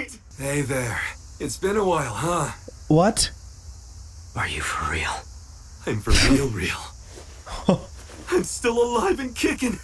Wait! Hey there. It's been a while, huh? What? Are you for real? I'm for real. I'm still alive and kicking.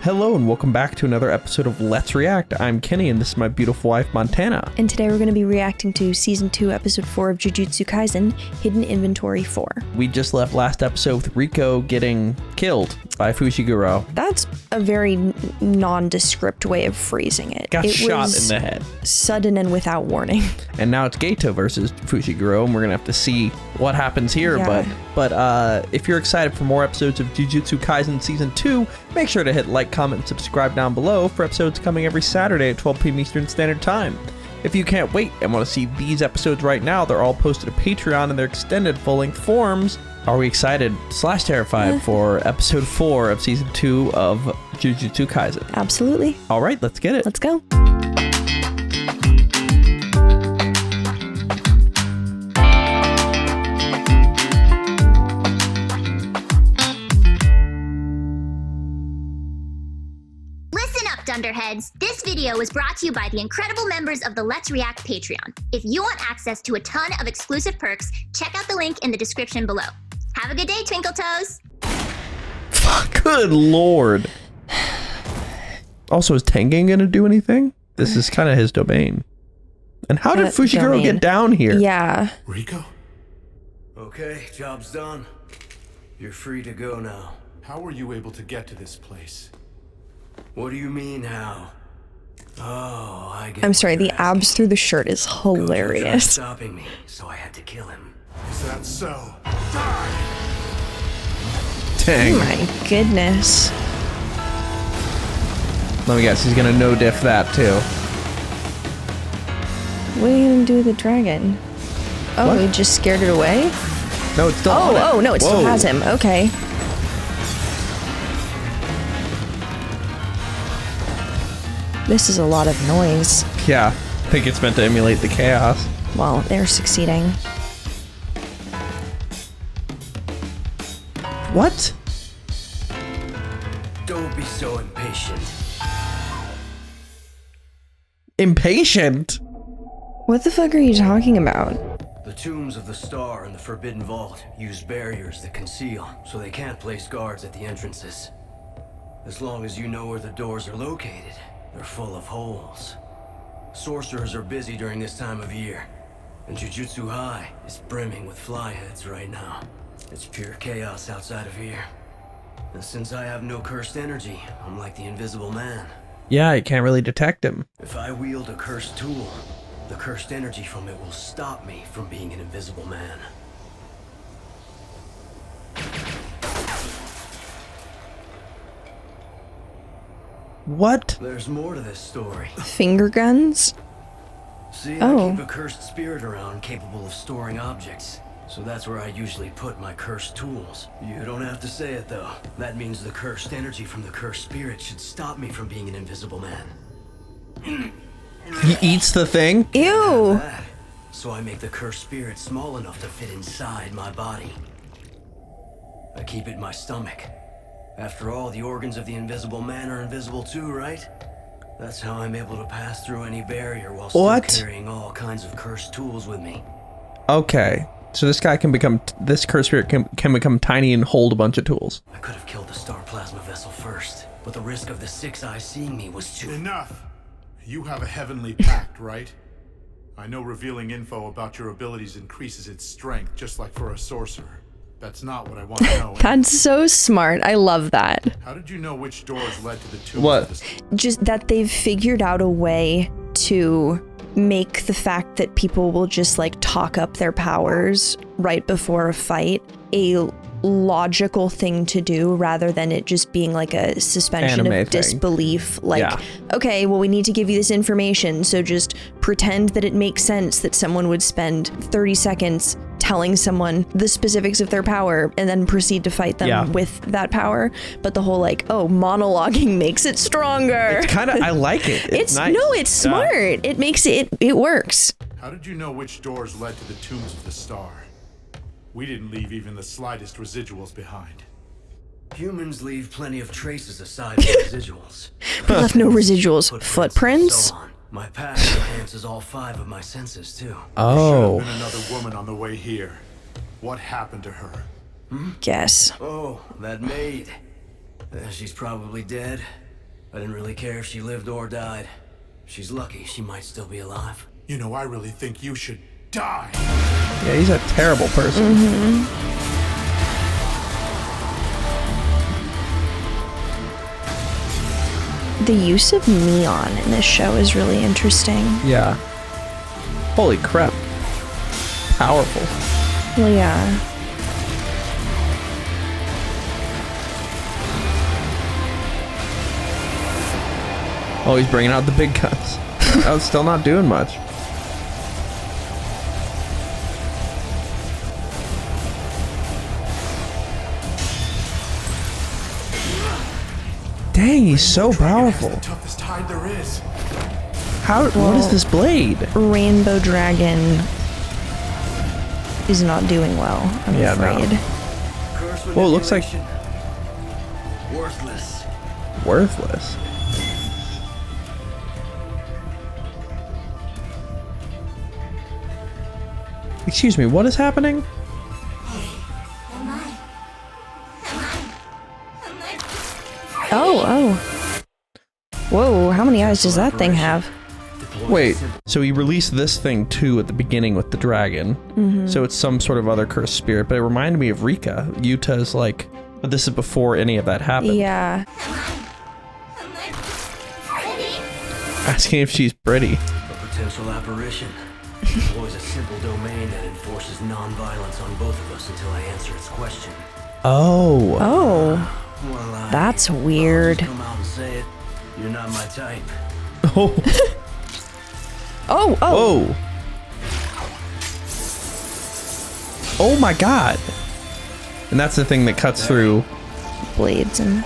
Hello and welcome back to another episode of Let's React. I'm Kenny and this is my beautiful wife, Montana. And today we're going to be reacting to Season 2, Episode 4 of Jujutsu Kaisen, Hidden Inventory 4. We just left last episode with Rico getting killed by Fushiguro. That's a very nondescript way of phrasing it. Got it shot was in the head. Sudden and without warning. And now it's Geto versus Fushiguro, and we're going to have to see what happens here. Yeah. But if you're excited for more episodes of Jujutsu Kaisen Season 2, make sure to hit like, comment, and subscribe down below for episodes coming every Saturday at 12 p.m. Eastern Standard Time. If you can't wait and want to see these episodes right now, they're all posted to Patreon in their extended full-length forms. Are we excited / terrified for episode 4 of season 2 of Jujutsu Kaisen? Absolutely. All right, let's get it. Let's go. Dunderheads. This video was brought to you by the incredible members of the Let's React Patreon. If you want access to a ton of exclusive perks, check out the link in the description below. Have a good day, Twinkle Toes. Good lord. Also, is Tengen gonna do anything? This is kind of his domain. And how did Fushiguro get down here? Yeah. Rico? Okay, job's done. You're free to go now. How were you able to get to this place? What do you mean, how? Oh, I get. I'm sorry, the abs through the shirt is Gojo tried hilarious. stopping me, so I had to kill him. Is that so? Die! Dang. Oh my goodness. Let me guess, he's gonna no-diff that too. What are you gonna do with the dragon? Oh, What? he just scared it away? No, it's still on it. Oh, no, it still Whoa. has him. Okay. This is a lot of noise. Yeah, I think it's meant to emulate the chaos. Well, they're succeeding. What? Don't be so impatient. Impatient? What the fuck are you talking about? The tombs of the Star and the Forbidden Vault use barriers that conceal, so they can't place guards at the entrances. As long as you know where the doors are located, they're full of holes. Sorcerers are busy during this time of year, and Jujutsu High is brimming with flyheads right now. It's pure chaos outside of here. And since I have no cursed energy, I'm like the Invisible Man. Yeah, you can't really detect him. If I wield a cursed tool, the cursed energy from it will stop me from being an Invisible Man. What? There's more to this story. Finger guns? See, Oh. I keep a cursed spirit around capable of storing objects. So that's where I usually put my cursed tools. You don't have to say it though. That means the cursed energy from the cursed spirit should stop me from being an Invisible Man. He eats the thing? Ew. That. So I make the cursed spirit small enough to fit inside my body. I keep it in my stomach. After all, the organs of the Invisible Man are invisible too, right? That's how I'm able to pass through any barrier while still What? carrying all kinds of cursed tools with me. Okay. So this guy can become, this cursed spirit can become tiny and hold a bunch of tools. I could have killed the Star Plasma Vessel first, but the risk of the Six Eyes seeing me was too... Enough! You have a heavenly pact, right? I know revealing info about your abilities increases its strength, just like for a sorcerer. That's not what I want to know. That's so smart. I love that. How did you know which doors led to the tombs What? of the... Just that they've figured out a way to make the fact that people will just like talk up their powers right before a fight a logical thing to do rather than it just being like a suspension Anime of thing. disbelief. Like, Yeah. okay, well, we need to give you this information, so just pretend that it makes sense that someone would spend 30 seconds telling someone the specifics of their power and then proceed to fight them Yeah. with that power. But the whole like, oh, monologuing makes it stronger. It's kind of, I like it. It's nice. No, it's smart. It makes it works. How did you know which doors led to the tombs of the Star? We didn't leave even the slightest residuals behind. Humans leave plenty of traces aside from residuals. We left no residuals. Footprints, Footprints? so on. My pact enhances all 5 of my senses, too. Oh. There should have been another woman on the way here. What happened to her? Guess. Oh, that maid. She's probably dead. I didn't really care if she lived or died. She's lucky she might still be alive. You know, I really think you should die. Yeah, he's a terrible person. The use of neon in this show is really interesting. Yeah. Holy crap. Powerful. Well, yeah. Oh, he's bringing out the big guns. I was still not doing much. Dang, he's so powerful. The toughest hide there is. How? What is this blade? Rainbow Dragon is not doing well, I'm Yeah, no. afraid. Curse Whoa, looks like- manipulation. Worthless. Worthless. Excuse me, what is happening? Oh. Whoa, how many eyes does that thing have? Wait, so he released this thing too at the beginning with the dragon. So it's some sort of other cursed spirit, but it reminded me of Rika. Yuta's like, but this is before any of that happened. Yeah. Asking if she's pretty. A potential apparition. Deploys a simple domain that enforces non-violence on both of us until I answer its question. Oh. Oh. Well, That's I'll weird. just come out and say it. You're not my type. Oh. Oh, oh. Whoa. Oh my god. And that's the thing that cuts through Blades and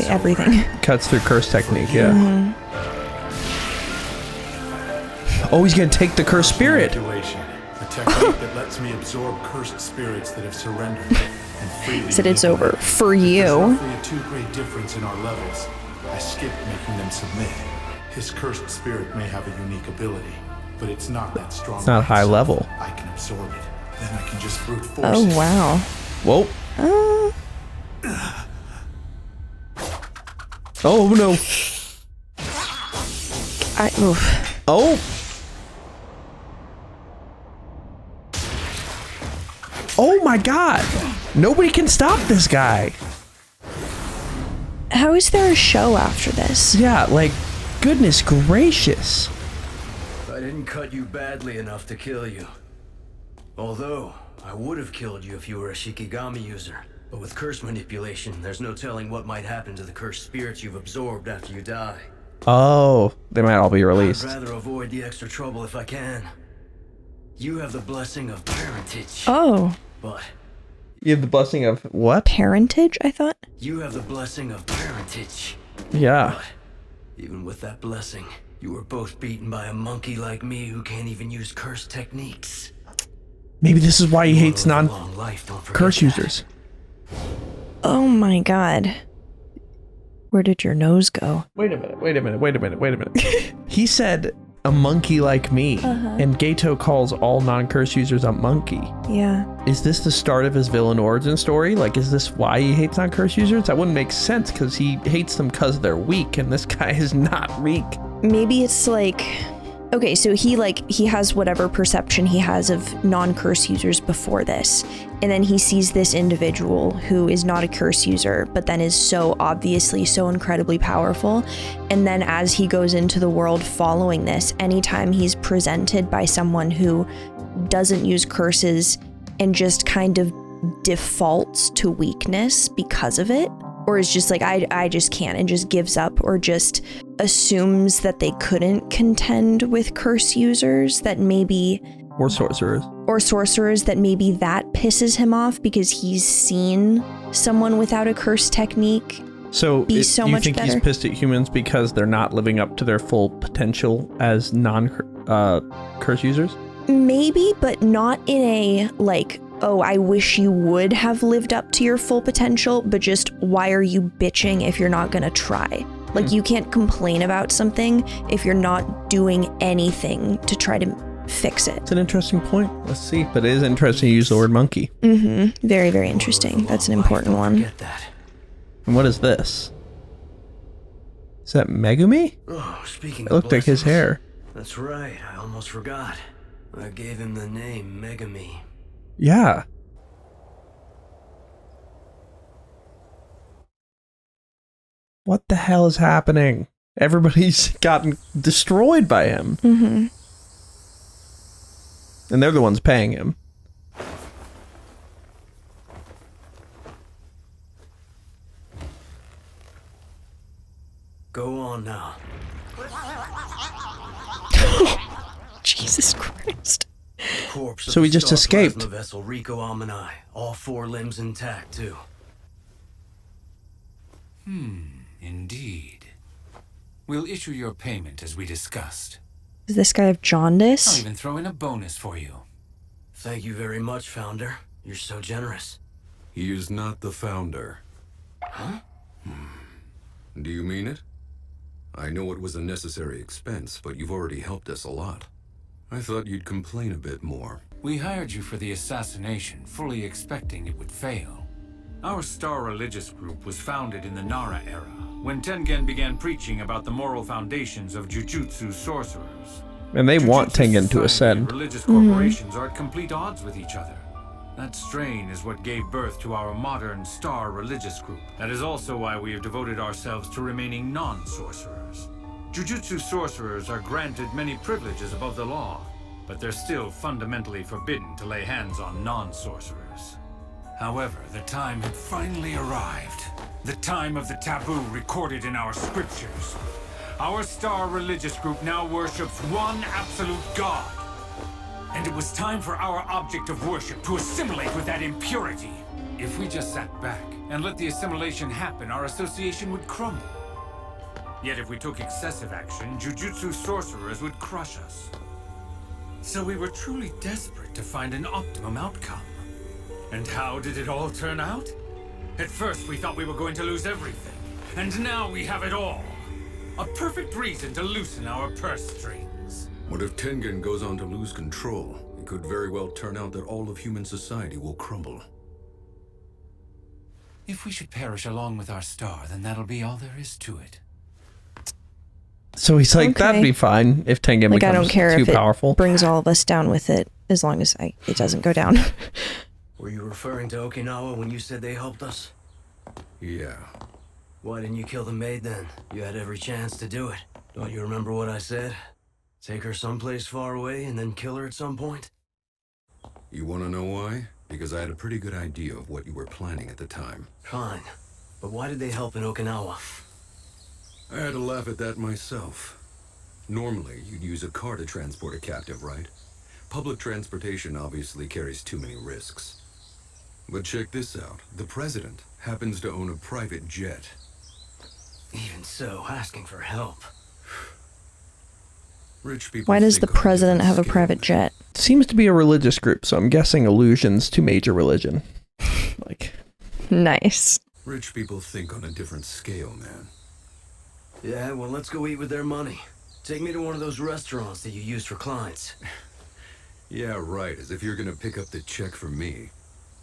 everything. cuts through curse technique, yeah. Oh, he's gonna take the cursed spirit. Manipulation, a technique that lets me absorb cursed spirits that have surrendered and freely Said it's over manipulate. for There's you. roughly a 2-grade difference in our levels. I skipped making them submit. His cursed spirit may have a unique ability, but it's not that strong. It's not by high itself. level. I can absorb it. Then I can just brute force Oh, it. wow. Whoa. Oh no. Oof. Oh. Oh my god. Nobody can stop this guy. How is there a show after this? Yeah, like, goodness gracious. I didn't cut you badly enough to kill you. Although, I would have killed you if you were a Shikigami user. But with curse manipulation, there's no telling what might happen to the cursed spirits you've absorbed after you die. Oh, they might all be released. I'd rather avoid the extra trouble if I can. You have the blessing of parentage. Oh. But You have the blessing of what? Parentage, I thought? you have the blessing of parentage. Yeah. But even with that blessing, you were both beaten by a monkey like me who can't even use curse techniques. Maybe this is why he hates Long life, don't forget non-curse that. users. Oh my god. Where did your nose go? Wait a minute. He said a monkey like me, and Geto calls all non-curse users a monkey. Yeah. Is this the start of his villain origin story? Like, is this why he hates non-curse users? That wouldn't make sense, because he hates them because they're weak, and this guy is not weak. Maybe it's like... Okay, so he has whatever perception he has of non-curse users before this, and then he sees this individual who is not a curse user, but then is so obviously so incredibly powerful, and then as he goes into the world following this, anytime he's presented by someone who doesn't use curses and just kind of defaults to weakness because of it, or is just like, I just can't, and just gives up, or just assumes that they couldn't contend with curse users, that maybe... Or sorcerers. Or sorcerers, that maybe that pisses him off because he's seen someone without a curse technique So, be so you much think better. he's pissed at humans because they're not living up to their full potential as non-curse users? Maybe, but not in a, like, oh, I wish you would have lived up to your full potential, but just, why are you bitching if you're not gonna try? Like, you can't complain about something if you're not doing anything to try to fix it. It's an interesting point. Let's see. But it is interesting to use the word monkey. Mm-hmm. Very, very interesting. That's an important one. Get that. And what is this? Is that Megumi? Oh, speaking It looked like his hair. That's right, I almost forgot. I gave him the name Megami. Yeah. What the hell is happening? Everybody's gotten destroyed by him. Mm-hmm. And they're the ones paying him. Go on now. Jesus Christ. Corpse of So he the just star escaped. plasma vessel Rico Amini. All 4 limbs intact, too. Indeed. We'll issue your payment as we discussed. Does this guy have I'll jaundice? even throw in a bonus for you. Thank you very much, Founder. You're so generous. He is not the founder. Huh? Do you mean it? I know it was a necessary expense, but you've already helped us a lot. I thought you'd complain a bit more. We hired you for the assassination, fully expecting it would fail. Our star religious group was founded in the Nara era, when Tengen began preaching about the moral foundations of Jujutsu sorcerers. And they want Jujutsu Tengen to society ascend. and religious corporations are at complete odds with each other. That strain is what gave birth to our modern star religious group. That is also why we have devoted ourselves to remaining non-sorcerers. Jujutsu sorcerers are granted many privileges above the law, but they're still fundamentally forbidden to lay hands on non-sorcerers. However, the time had finally arrived. The time of the taboo recorded in our scriptures. Our star religious group now worships one absolute god. And it was time for our object of worship to assimilate with that impurity. If we just sat back and let the assimilation happen, our association would crumble. Yet if we took excessive action, Jujutsu sorcerers would crush us. So we were truly desperate to find an optimum outcome. And how did it all turn out? At first we thought we were going to lose everything, and now we have it all. A perfect reason to loosen our purse strings. What if Tengen goes on to lose control? It could very well turn out that all of human society will crumble. If we should perish along with our star, then that'll be all there is to it. So he's like, Okay. that'd be fine if Tengen Like, I becomes don't care too if it powerful. brings all of us down with it, as long as it doesn't go down. Were you referring to Okinawa when you said they helped us? Yeah. Why didn't you kill the maid then? You had every chance to do it. Don't you remember what I said? Take her someplace far away and then kill her at some point? You want to know why? Because I had a pretty good idea of what you were planning at the time. Fine. But why did they help in Okinawa? I had to laugh at that myself. Normally, you'd use a car to transport a captive, right? Public transportation obviously carries too many risks. But check this out. The president happens to own a private jet. Even so, asking for help. Rich people. Why does the think on a president different have a scale, private man. jet? Seems to be a religious group, so I'm guessing allusions to major religion. Like, Nice. Rich people think on a different scale, man. Yeah, well, let's go eat with their money. Take me to one of those restaurants that you use for clients. Yeah, right, as if you're gonna pick up the check for me.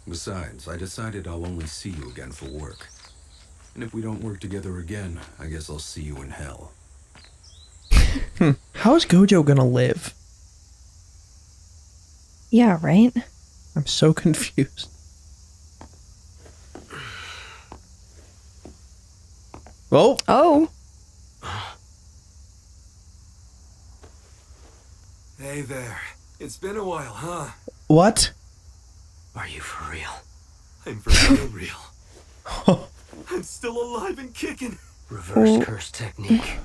Besides, I decided I'll only see you again for work. And if we don't work together again, I guess I'll see you in hell. how is Gojo gonna live? Yeah, right? I'm so confused. Oh, Oh. Hey there. It's been a while, huh? what? Are you for real? I'm for real. I'm still alive and kicking. Reverse curse technique.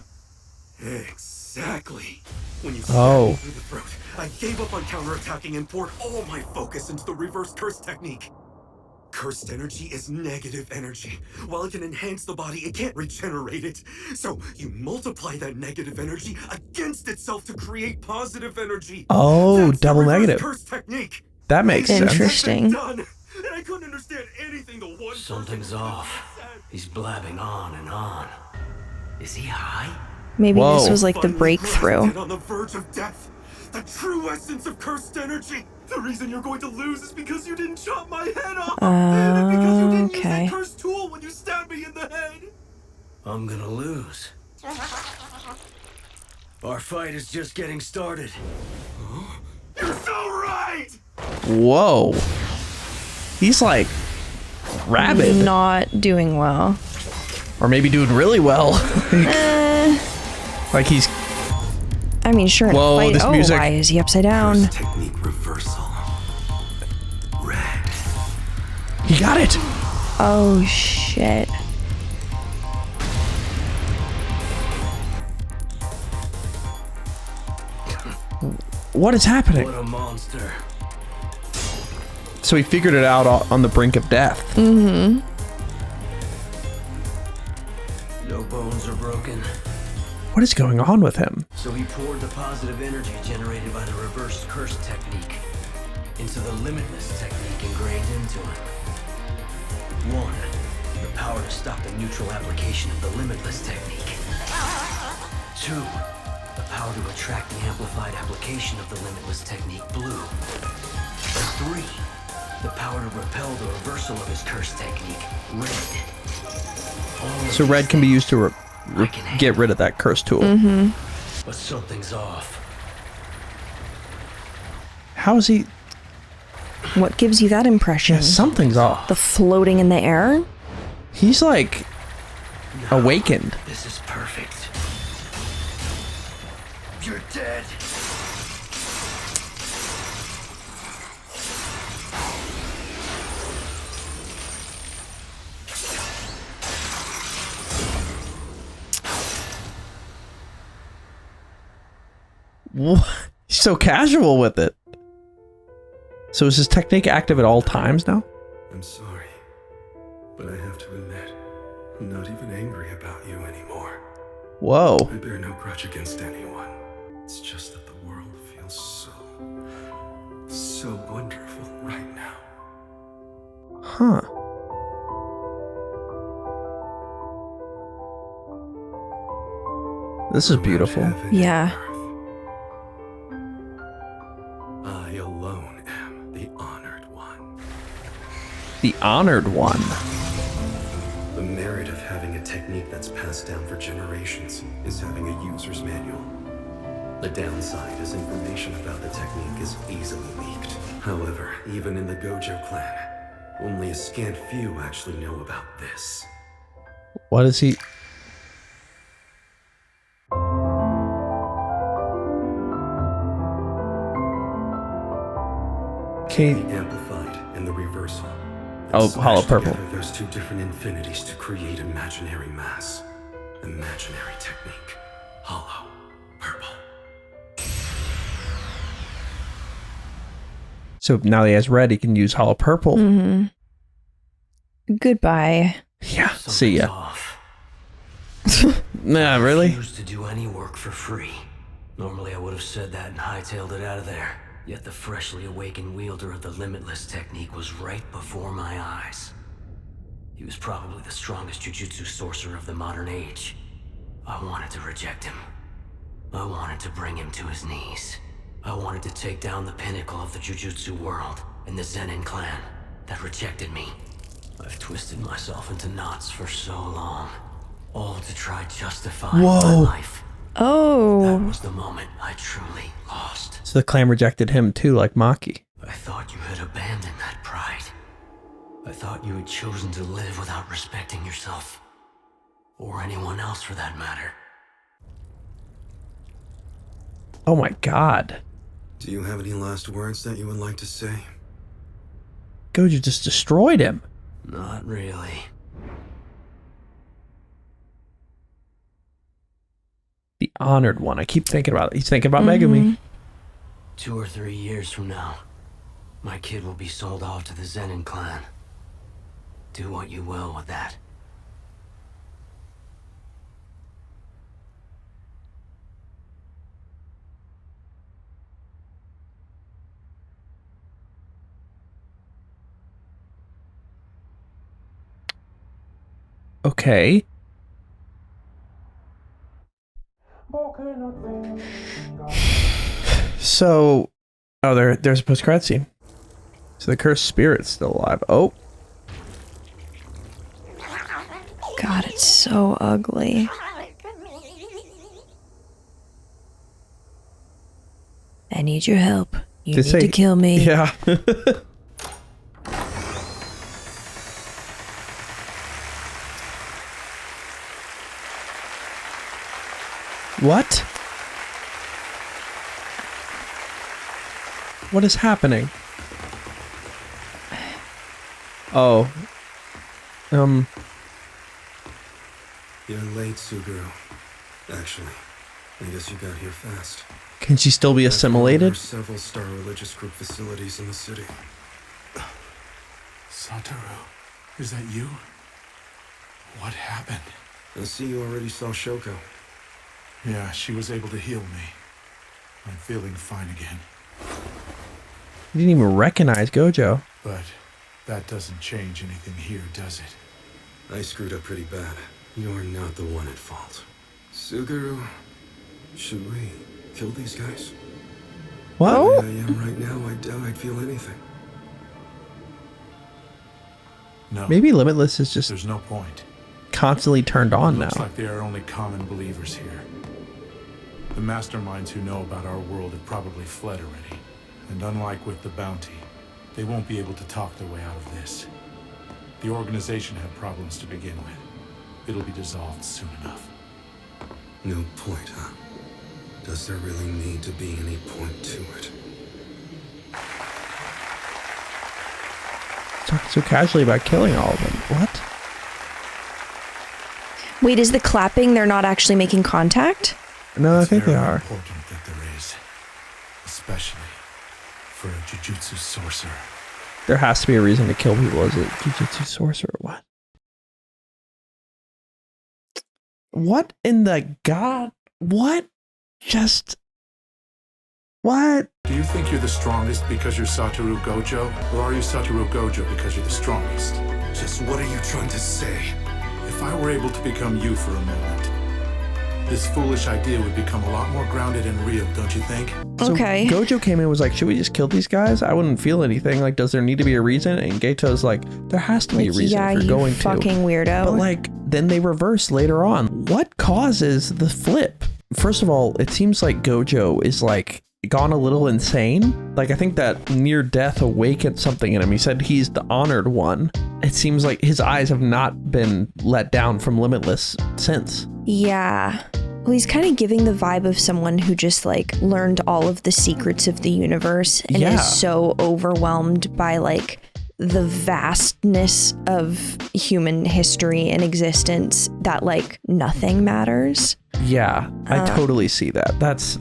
Exactly. When you Oh. stabbed me through the throat, I gave up on counterattacking and poured all my focus into the reverse curse technique. Cursed energy is negative energy. While it can enhance the body, it can't regenerate it. So you multiply that negative energy against itself to create positive energy. Oh, That's the double reverse negative. curse technique. That makes sense. Interesting. Done. And I couldn't understand anything the one Something's person off. said. He's blabbing on and on. Is he high? Maybe this Whoa. was like the Finally breakthrough. grounded on the verge of death. The true essence of cursed energy. The reason you're going to lose is because you didn't chop my head off. And because you didn't use Okay. that cursed tool when you stabbed me in the head. I'm gonna lose. Our fight is just getting started. You're so right! Whoa. He's like rabid. Not doing well. Or maybe doing really well. Like he's... I mean, sure. in a Whoa, fight. this Oh, music. why is he upside down? Curse technique reversal. Red. He got it. Oh shit. What is happening? What a monster. So he figured it out on the brink of death. Mm-hmm. No bones are broken. What is going on with him? So he poured the positive energy generated by the reversed curse technique into the limitless technique ingrained into him. 1. The power to stop the neutral application of the limitless technique. 2. The power to attract the amplified application of the limitless technique, blue. And 3. The power to repel the reversal of his curse technique, red. So red can be used to get rid of that curse tool. Mm-hmm. But something's off. How is he... What gives you that impression? Yeah, something's off. The floating in the air? He's like... awakened. This is perfect. You're dead. What? He's so casual with it. So is his technique active at all times now? I'm sorry, but I have to admit, I'm not even angry about you anymore. Whoa. I bear no grudge against anyone. It's just that the world feels so wonderful right now. Huh. This is beautiful. Heaven Yeah. and earth. I alone am the honored one. The honored one. The merit of having a technique that's passed down for generations is having a user's manual. The downside is information about the technique is easily leaked. However, even in the Gojo clan, only a scant few actually know about this. What is he... Okay. The amplified and the reversal. Oh, Smashed hollow purple. together those two different infinities to create imaginary mass. Imaginary technique. Hollow purple. So now that he has red, he can use hollow purple. Mm-hmm. Goodbye. Yeah, see Something's ya. off. Nah, really? Refuse to do any work for free. Normally I would have said that and hightailed it out of there. Yet the freshly awakened wielder of the limitless technique was right before my eyes. He was probably the strongest jujutsu sorcerer of the modern age. I wanted to reject him. I wanted to bring him to his knees. I wanted to take down the pinnacle of the jujutsu world and the Zenin clan that rejected me. I've twisted myself into knots for so long, all to try justifying my life. That Oh. was the moment I truly lost. So the clan rejected him too, like Maki. I thought you had abandoned that pride. I thought you had chosen to live without respecting yourself. Or anyone else for that matter. Oh my god. Do you have any last words that you would like to say? Gojo just destroyed him. Not really. The honored one. I keep thinking about it. He's thinking about Megumi. 2 or 3 years from now, my kid will be sold off to the Zenin clan. Do what you will with that. Okay. So, there's a post-credit scene. So the cursed spirit's still alive. Oh. God, it's so ugly. I need your help. You need to kill me. Yeah. What? What is happening? Oh. You're late, Suguru. Actually, I guess you got here fast. Can she still be assimilated? There are several Star Religious Group facilities in the city. Satoru, is that you? What happened? I see you already saw Shoko. Yeah, she was able to heal me. I'm feeling fine again. You didn't even recognize Gojo. But that doesn't change anything here, does it? I screwed up pretty bad. You're not the one at fault. Suguru, should we kill these guys? What? The way I am right now, I doubt I'd feel anything. No. Maybe Limitless is just There's no point. constantly turned on now. Looks like they are only common believers here. The masterminds who know about our world have probably fled already. And unlike with the bounty, they won't be able to talk their way out of this. The organization had problems to begin with. It'll be dissolved soon enough. No point, huh? Does there really need to be any point to it? Talking so casually about killing all of them. What? Wait, is the clapping they're not actually making contact? No, I think they It's very are. important that there is. Especially for a Jujutsu sorcerer. There has to be a reason to kill people. Is it Jujutsu sorcerer or what? What in the god? What? Just... What? Do you think you're the strongest because you're Satoru Gojo? Or are you Satoru Gojo because you're the strongest? Just what are you trying to say? If I were able to become you for a moment, this foolish idea would become a lot more grounded and real, don't you think? So Okay. Gojo came in and was like, should we just kill these guys? I wouldn't feel anything. Like, does there need to be a reason? And Geto's like, there has to be a reason yeah, if you're you going fucking weirdo. But like, then they reverse later on. What causes the flip? First of all, it seems like Gojo is like gone a little insane. Like, I think that near death awakened something in him. He said he's the honored one. It seems like his eyes have not been let down from Limitless since. Yeah. Well, he's kind of giving the vibe of someone who just like learned all of the secrets of the universe and Yeah. is so overwhelmed by like the vastness of human history and existence that like nothing matters. Yeah, I totally see that. That's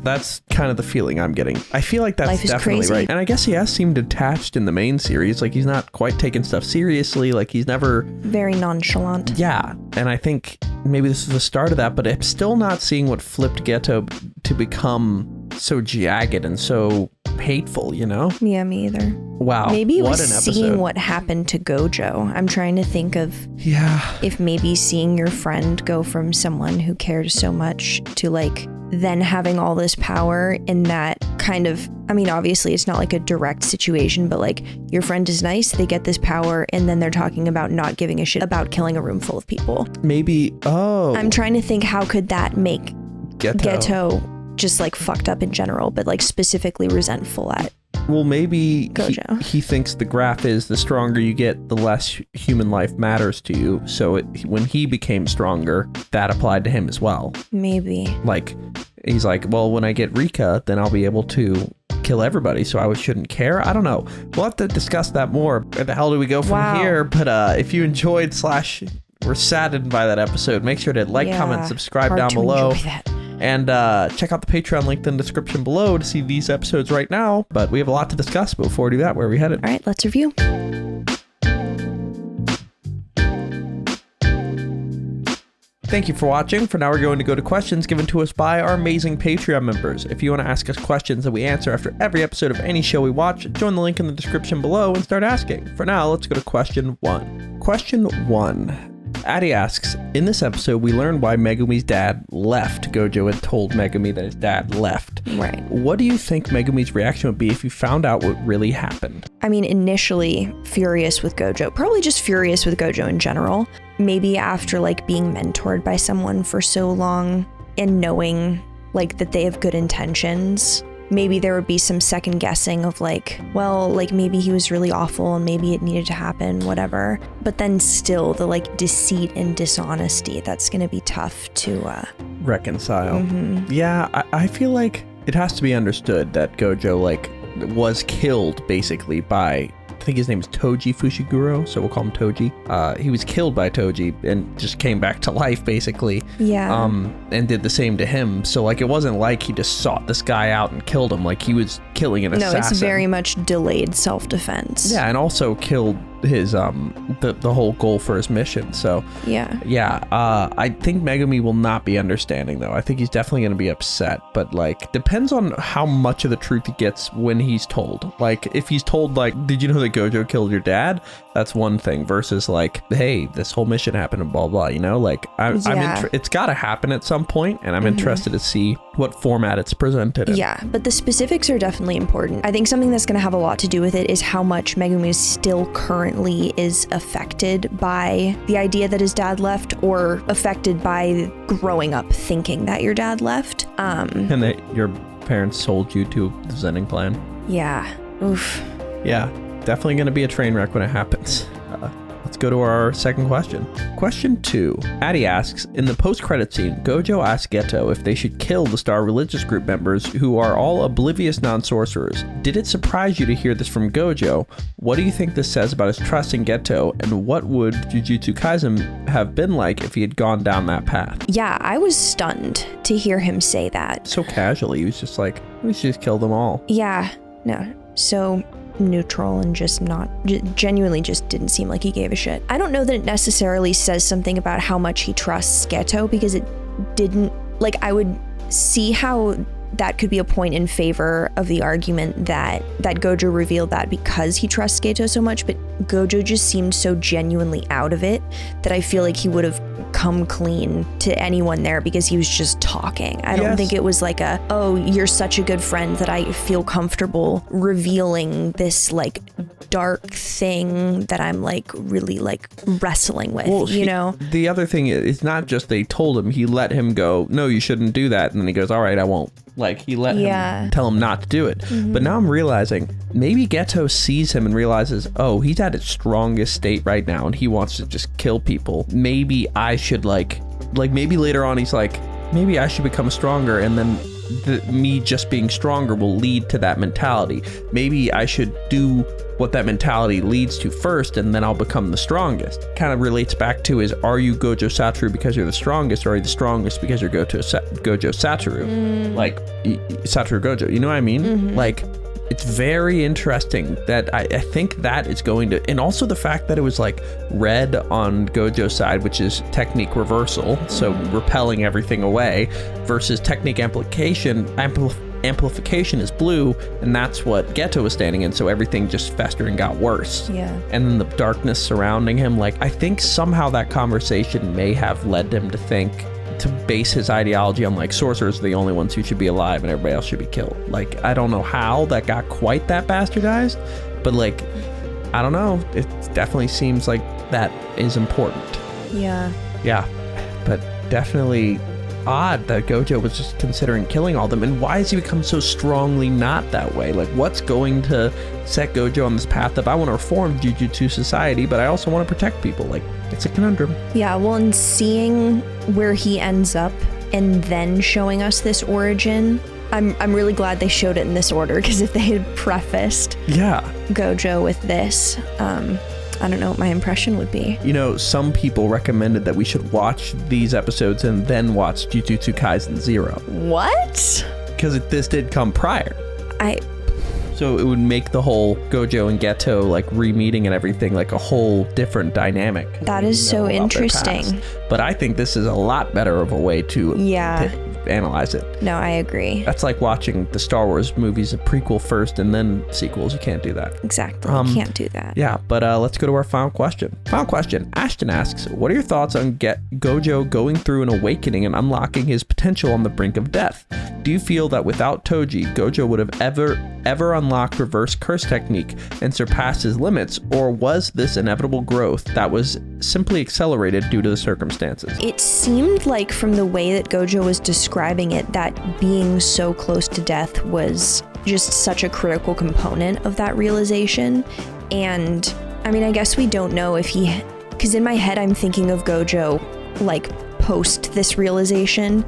kind of the feeling I'm getting. I feel like that's Life is definitely crazy. right. And I guess he has seemed detached in the main series. Like, he's not quite taking stuff seriously. Like, he's never... Very nonchalant. Yeah, and I think maybe this is the start of that, but I'm still not seeing what flipped Geto to become so jagged and so hateful, you know? Yeah, me either. Wow, Maybe it what was an episode. seeing what happened to Gojo. I'm trying to think of Yeah. if maybe seeing your friend go from someone who cares so much to like then having all this power in that kind of, I mean, obviously it's not like a direct situation, but like your friend is nice, they get this power, and then they're talking about not giving a shit about killing a room full of people. Maybe, I'm trying to think, how could that make Geto. Geto just like fucked up in general, but like specifically resentful at Well, maybe Gojo. he thinks the graph is the stronger you get, the less human life matters to you. So when he became stronger, that applied to him as well. maybe. Like, he's like, well, when I get Rika, then I'll be able to kill everybody, so I shouldn't care. I don't know. We'll have to discuss that more. Where the hell do we go from Wow. here? But if you enjoyed / were saddened by that episode, make sure to like, Yeah, comment, subscribe hard down to below. enjoy that. And check out the Patreon link in the description below to see these episodes right now. But we have a lot to discuss. But before we do that, where are we headed? All right, let's review. Thank you for watching. For now, we're going to go to questions given to us by our amazing Patreon members. If you want to ask us questions that we answer after every episode of any show we watch, join the link in the description below and start asking. For now, let's go to question 1. Question 1. Addie asks, in this episode, we learned why Megumi's dad left. Gojo had told Megumi that his dad left. Right. What do you think Megumi's reaction would be if you found out what really happened? I mean, initially furious with Gojo, probably just furious with Gojo in general. Maybe after like being mentored by someone for so long and knowing like that they have good intentions, maybe there would be some second guessing of like, well, like maybe he was really awful and maybe it needed to happen, whatever. But then still the like deceit and dishonesty, that's going to be tough to reconcile. Yeah, I feel like it has to be understood that Gojo like was killed basically by, I think his name is Toji Fushiguro, so we'll call him Toji. He was killed by Toji and just came back to life basically. Yeah. And did the same to him. So like it wasn't like he just sought this guy out and killed him. Like he was killing an assassin. No, it's very much delayed self-defense. Yeah, and also killed his the whole goal for his mission. So yeah, I think Megumi will not be understanding though. I think he's definitely going to be upset, but like depends on how much of the truth he gets when he's told. Like if he's told like, did you know that Gojo killed your dad? That's one thing versus like, hey, this whole mission happened and blah blah, you know, like it's got to happen at some point, and I'm interested to see what format it's presented in. Yeah, but the specifics are definitely important. I think something that's going to have a lot to do with it is how much Megumi still currently is affected by the idea that his dad left, or affected by growing up thinking that your dad left. And that your parents sold you to the Zenin clan. Yeah. Oof. Yeah, definitely going to be a train wreck when it happens. Let's go to our second question. Question 2. Addie asks, in the post-credit scene, Gojo asks Geto if they should kill the Star Religious Group members who are all oblivious non-sorcerers. Did it surprise you to hear this from Gojo? What do you think this says about his trust in Geto, and what would Jujutsu Kaisen have been like if he had gone down that path? Yeah, I was stunned to hear him say that. So casually, he was just like, we should just kill them all. Yeah, no, so neutral and just not, genuinely just didn't seem like he gave a shit. I don't know that it necessarily says something about how much he trusts Geto, because it didn't, like, I would see how that could be a point in favor of the argument that Gojo revealed that because he trusts Geto so much, but Gojo just seemed so genuinely out of it that I feel like he would have come clean to anyone there because he was just talking. I don't think it was like a, oh, you're such a good friend that I feel comfortable revealing this like dark thing that I'm like really like wrestling with, well, you know? The other thing is, it's not just they told him, he let him go, no, you shouldn't do that. And then he goes, all right, I won't. Like he let him tell him not to do it. But now I'm realizing maybe Geto sees him and realizes, oh, he's at his strongest state right now and he wants to just kill people. Maybe I should like maybe later on he's like, maybe I should become stronger, and then me just being stronger will lead to that mentality. Maybe I should do what that mentality leads to first, and then I'll become the strongest. Kind of relates back to is, are you Gojo Satoru because you're the strongest, or are you the strongest because you're Gojo Satoru? Like Satoru Gojo, you know what I mean? Like it's very interesting that I think that is going to, and also the fact that it was like red on Gojo's side, which is technique reversal, so repelling everything away, versus technique amplification is blue, and that's what Geto was standing in, so everything just festered and got worse. Yeah. And then the darkness surrounding him, like I think somehow that conversation may have led him to think, to base his ideology on like sorcerers are the only ones who should be alive and everybody else should be killed. Like I don't know how that got quite that bastardized, but like I don't know, it definitely seems like that is important. Yeah, but definitely odd that Gojo was just considering killing all of them. And why has he become so strongly not that way? Like what's going to set Gojo on this path of, I want to reform Jujutsu society, but I also want to protect people? Like it's a conundrum. Yeah, well, and seeing where he ends up and then showing us this origin, I'm really glad they showed it in this order, because if they had prefaced Gojo with this, I don't know what my impression would be. You know, some people recommended that we should watch these episodes and then watch Jujutsu Kaisen 0. What? Because this did come prior. So it would make the whole Gojo and Geto like re-meeting and everything like a whole different dynamic. That is so interesting. But I think this is a lot better of a way to analyze it. No, I agree. That's like watching the Star Wars movies, a prequel first and then sequels. You can't do that. Exactly. You can't do that. Yeah, but let's go to our final question. Final question. Ashton asks, what are your thoughts on Gojo going through an awakening and unlocking his potential on the brink of death? Do you feel that without Toji, Gojo would have ever unlocked reverse curse technique and surpassed his limits, or was this inevitable growth that was simply accelerated due to the circumstances? It seemed like from the way that Gojo was describing it that being so close to death was just such a critical component of that realization. And I mean, I guess we don't know if because in my head I'm thinking of Gojo like post this realization,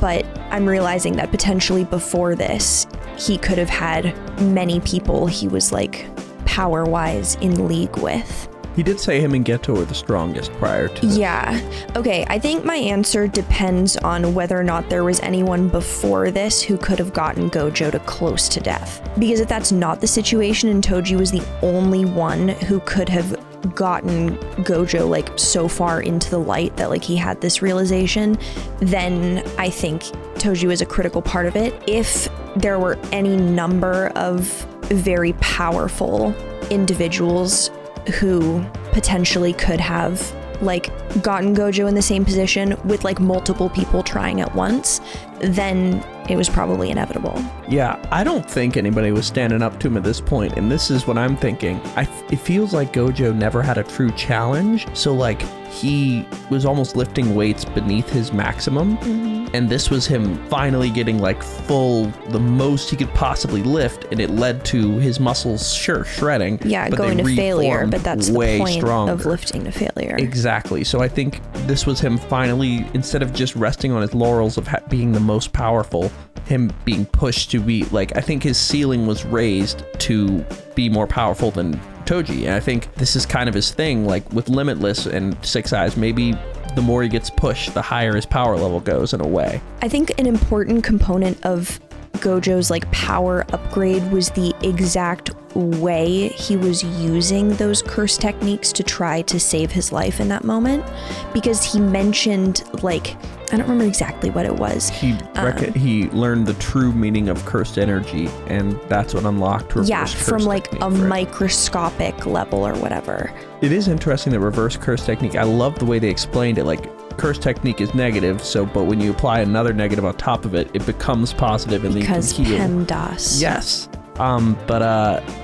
but I'm realizing that potentially before this he could have had many people he was like power-wise in league with. He did say him and Geto were the strongest prior to this. Yeah. Okay, I think my answer depends on whether or not there was anyone before this who could have gotten Gojo to close to death. Because if that's not the situation and Toji was the only one who could have gotten Gojo like so far into the light that like he had this realization, then I think Toji was a critical part of it. If there were any number of very powerful individuals who potentially could have like gotten Gojo in the same position with like multiple people trying at once, then it was probably inevitable. Yeah, I don't think anybody was standing up to him at this point, and this is what I'm thinking. It feels like Gojo never had a true challenge, so like he was almost lifting weights beneath his maximum, and this was him finally getting like the most he could possibly lift, and it led to his muscles shredding. Yeah, but going to failure, but that's the point stronger. Of lifting to failure. Exactly. So I think this was him finally, instead of just resting on his laurels of being the most powerful, him being pushed to be like, I think his ceiling was raised to be more powerful than Toji. And I think this is kind of his thing, like with Limitless and Six Eyes, maybe the more he gets pushed, the higher his power level goes in a way. I think an important component of Gojo's like power upgrade was the exact way he was using those curse techniques to try to save his life in that moment, because he mentioned like, I don't remember exactly what it was. He learned the true meaning of cursed energy, and that's what unlocked reverse curse from like technique a microscopic level or whatever. It is interesting that reverse curse technique, I love the way they explained it. Like, curse technique is negative, but when you apply another negative on top of it, it becomes positive, and because then you can heal. PEMDAS. Yes.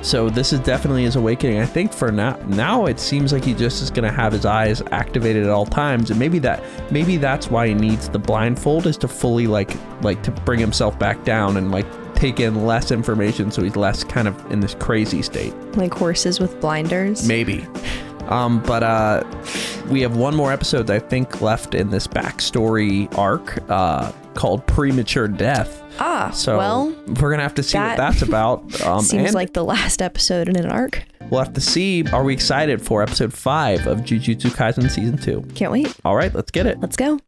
So this is definitely his awakening. I think for now it seems like he just is gonna have his eyes activated at all times, and maybe that's why he needs the blindfold, is to fully like to bring himself back down and like take in less information, so he's less kind of in this crazy state. Like horses with blinders. Maybe. But we have one more episode, I think, left in this backstory arc called Premature Death. So well, we're going to have to see what that's about. Seems like the last episode in an arc. We'll have to see. Are we excited for episode 5 of Jujutsu Kaisen Season 2? Can't wait. All right, let's get it. Let's go.